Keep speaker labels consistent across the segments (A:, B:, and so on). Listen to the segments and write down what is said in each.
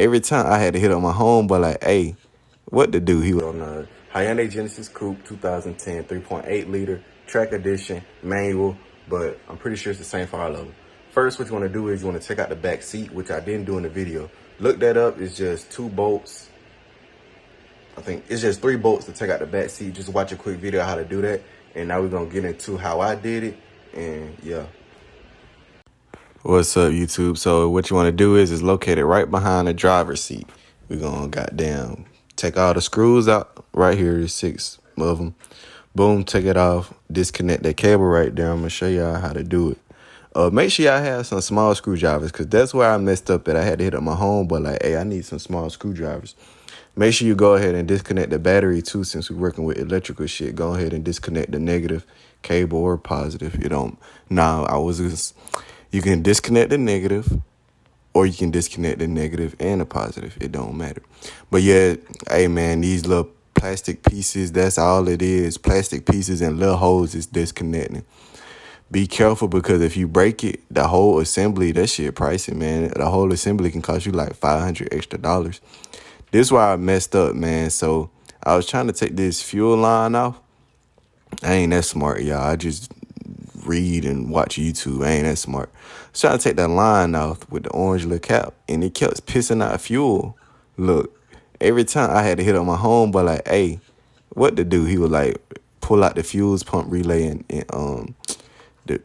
A: every time I had to hit up my homeboy like, hey, what to do? He was on a Hyundai Genesis Coupe 2010 3.8 liter track edition manual, but I'm pretty sure it's the same for all of them. First, what you want to do is you want to check out the back seat, which I didn't do in the video. Look that up. It's just 2 bolts. I think it's just 3 bolts to take out the back seat. Just watch a quick video how to do that. And now we're going to get into how I did it. And yeah. What's up, YouTube? So what you want to do is locate it right behind the driver's seat. We're going to goddamn take all the screws out. Right here is 6 of them. Boom, take it off. Disconnect that cable right there. I'm going to show y'all how to do it. Make sure y'all have some small screwdrivers, because that's where I messed up at. I had to hit up my homeboy like, hey, I need some small screwdrivers. Make sure you go ahead and disconnect the battery too, since we're working with electrical shit. Go ahead and disconnect the negative cable or positive. You don't. You can disconnect the negative, or you can disconnect the negative and the positive. It don't matter. But yeah, hey man, these little plastic pieces, that's all it is. Plastic pieces and little holes is disconnecting. Be careful, because if you break it, the whole assembly, that shit pricey, man. The whole assembly can cost you like $500 extra. This is why I messed up, man. So I was trying to take this fuel line off. I ain't that smart, y'all. I just read and watch YouTube. I ain't that smart. I was trying to take that line off with the orange little cap, and it kept pissing out fuel. Look, every time I had to hit up my homeboy like, hey, what to do? He was like, pull out the fuse pump relay and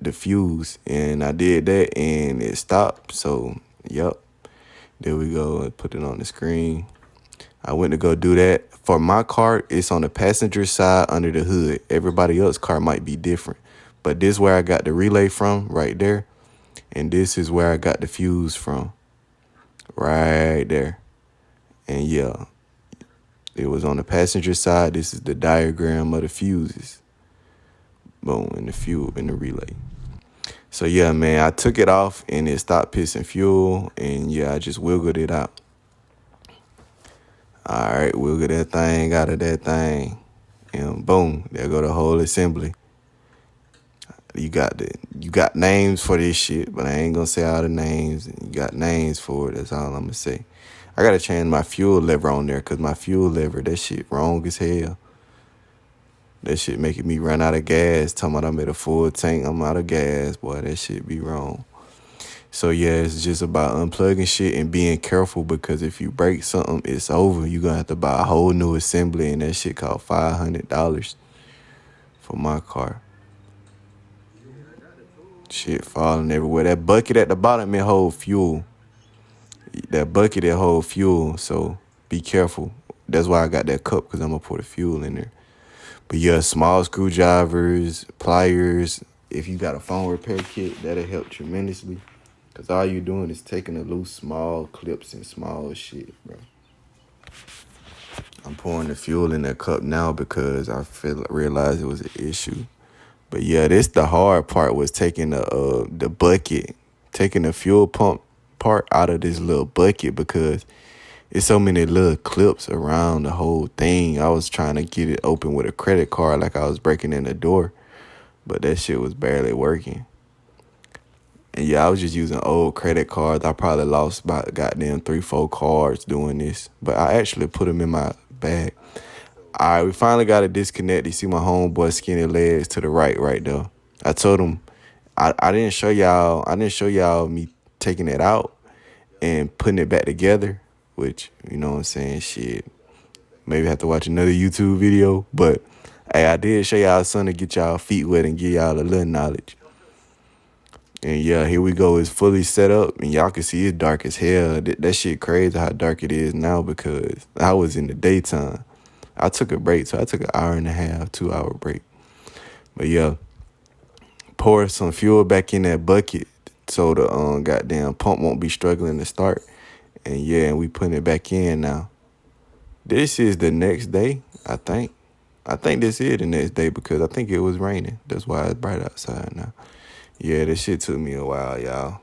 A: the fuse, and I did that and it stopped. So yep, there we go. I put it on the screen. I went to go do that. For my car, it's on the passenger side under the hood. Everybody else's car might be different, but this is where I got the relay from, right there, and this is where I got the fuse from, right there. And yeah, it was on the passenger side. This is the diagram of the fuses. Boom, and the fuel and the relay. So yeah, man, I took it off and it stopped pissing fuel, and yeah, I just wiggled it out. All right, wiggle that thing out of that thing, and boom, there go the whole assembly. You got names for this shit, but I ain't gonna say all the names. You got names for it. That's all I'm gonna say. I gotta change my fuel lever on there, because my fuel lever, that shit wrong as hell. That shit making me run out of gas. Talking about I'm at a full tank, I'm out of gas. Boy, that shit be wrong. So yeah, it's just about unplugging shit and being careful, because if you break something, it's over. You're gonna have to buy a whole new assembly, and that shit cost $500 for my car. Shit falling everywhere. That bucket at the bottom, it hold fuel. That bucket, it hold fuel. So be careful. That's why I got that cup, because I'm gonna pour the fuel in there. But yeah, small screwdrivers, pliers. If you got a phone repair kit, that'll help tremendously. Because all you're doing is taking the loose small clips and small shit, bro. I'm pouring the fuel in that cup now because I realized it was an issue. But yeah, this the hard part, was taking the bucket, taking the fuel pump part out of this little bucket, because it's so many little clips around the whole thing. I was trying to get it open with a credit card like I was breaking in the door, but that shit was barely working. And yeah, I was just using old credit cards. I probably lost about goddamn 3-4 cards doing this, but I actually put them in my bag. All right, we finally got it disconnected. You see my homeboy skinny legs to the right there. I told him I didn't show y'all me taking it out and putting it back together, which, you know what I'm saying, shit, maybe have to watch another YouTube video. But hey, I did show y'all something to get y'all feet wet and give y'all a little knowledge. And yeah, here we go. It's fully set up, and y'all can see it's dark as hell. That shit crazy how dark it is now, because I was in the daytime. I took a break, so I took an hour and a half, 2-hour break. But yeah, pour some fuel back in that bucket so the goddamn pump won't be struggling to start. And yeah, we putting it back in now. This is the next day, I think. I think this is the next day, because I think it was raining. That's why it's bright outside now. Yeah, this shit took me a while, y'all.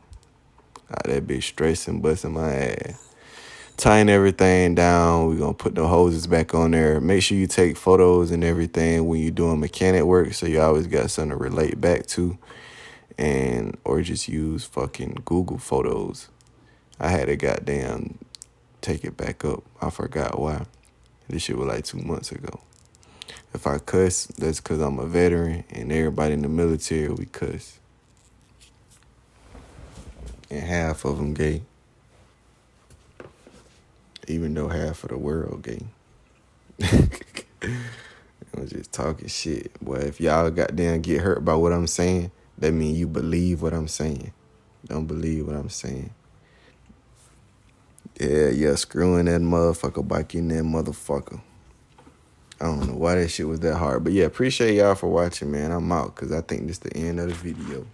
A: That bitch stressing, busting my ass. Tying everything down. We're going to put the hoses back on there. Make sure you take photos and everything when you're doing mechanic work, so you always got something to relate back to. Or just use fucking Google Photos. I had a goddamn take it back up. I forgot why. This shit was like 2 months ago. If I cuss, that's because I'm a veteran, and everybody in the military, we cuss. And half of them gay. Even though half of the world gay. I'm just talking shit. Boy, if y'all goddamn get hurt by what I'm saying, that mean you believe what I'm saying. Don't believe what I'm saying. Yeah, screwing that motherfucker back in that motherfucker. I don't know why that shit was that hard. But yeah, appreciate y'all for watching, man. I'm out because I think this is the end of the video.